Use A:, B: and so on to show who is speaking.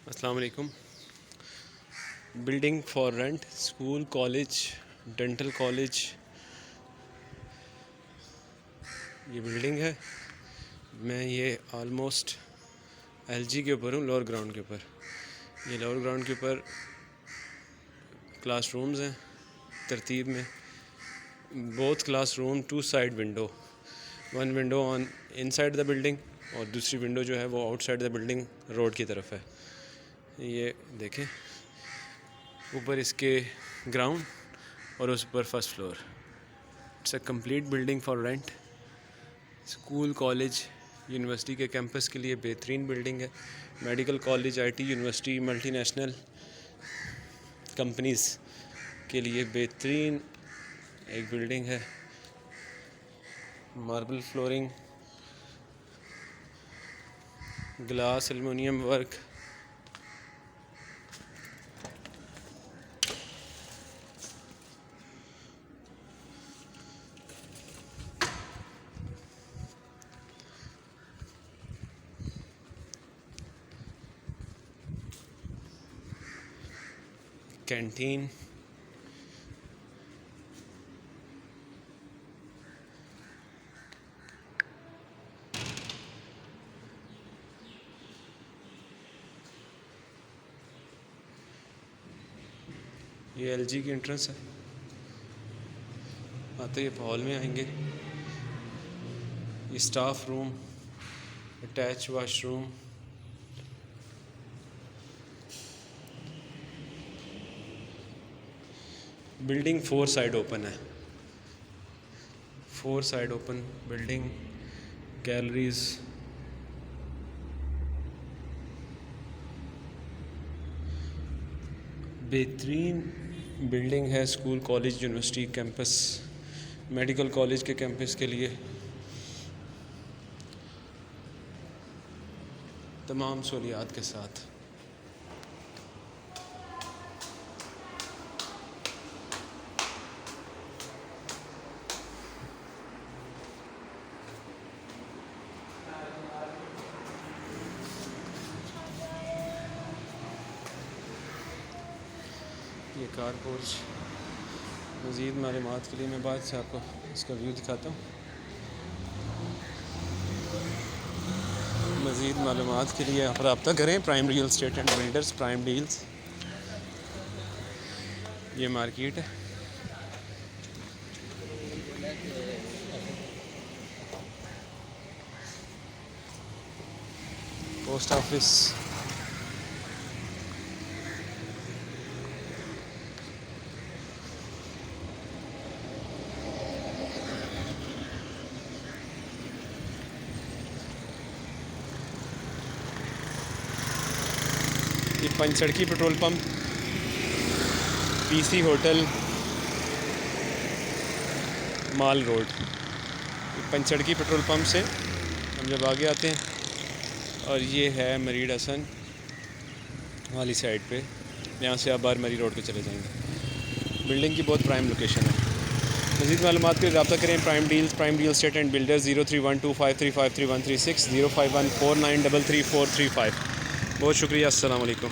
A: अस्सलाम वालेकुम। Building for rent, school, college, dental college. ये बिल्डिंग है। मैं ये ऑलमोस्ट एलजी के ऊपर हूँ, लोअर ग्राउंड के ऊपर। ये लोअर ग्राउंड के ऊपर क्लासरूम्स हैं तरतीब में। Both classroom two side window, one window on inside the building और दूसरी विंडो जो है वो आउटसाइड द बिल्डिंग रोड की तरफ है। ये देखें, ऊपर इसके ग्राउंड और उस पर first floor. It's a complete building for rent. School, college, university के कैंपस के लिए बेहतरीन बिल्डिंग है। Medical college, IT, university, multinational companies के लिए बेहतरीन एक बिल्डिंग है। Marble flooring, glass, aluminium work. Canteen, ये एलजी की एंट्रेंस है। आते ही हॉल में आएंगे। ये staff room, attach washroom, building 4 side open है। 4 साइड ओपन बिल्डिंग, गैलरीज, बेहतरीन बिल्डिंग है। School, college, university campus, medical college के कैंपस के लिए तमाम सहूलियात के साथ। ये कार पोर्च। मज़ीद मालूमात के लिए मैं बाद से आपको इसका व्यू दिखाता हूँ। मज़ीद मालूमात के लिए आप रब्ता करें prime real estate and builders, prime deals. ये मार्केट है। पोस्ट ऑफिस, ये पंचसड़की पेट्रोल पंप, पीसी होटल, माल रोड। पंचसड़की पेट्रोल पंप से हम जब आगे आते हैं और ये है मरीड हसन वाली साइड पे, यहाँ से आप बार मरी रोड पे चले जाएंगे। बिल्डिंग की बहुत प्राइम लोकेशन है। मज़ीद मालूमात के लिए रब्ता करें prime deal state and builder 0312535336 0514933435। बहुत शुक्रिया। अस्सलाम वालेकुम।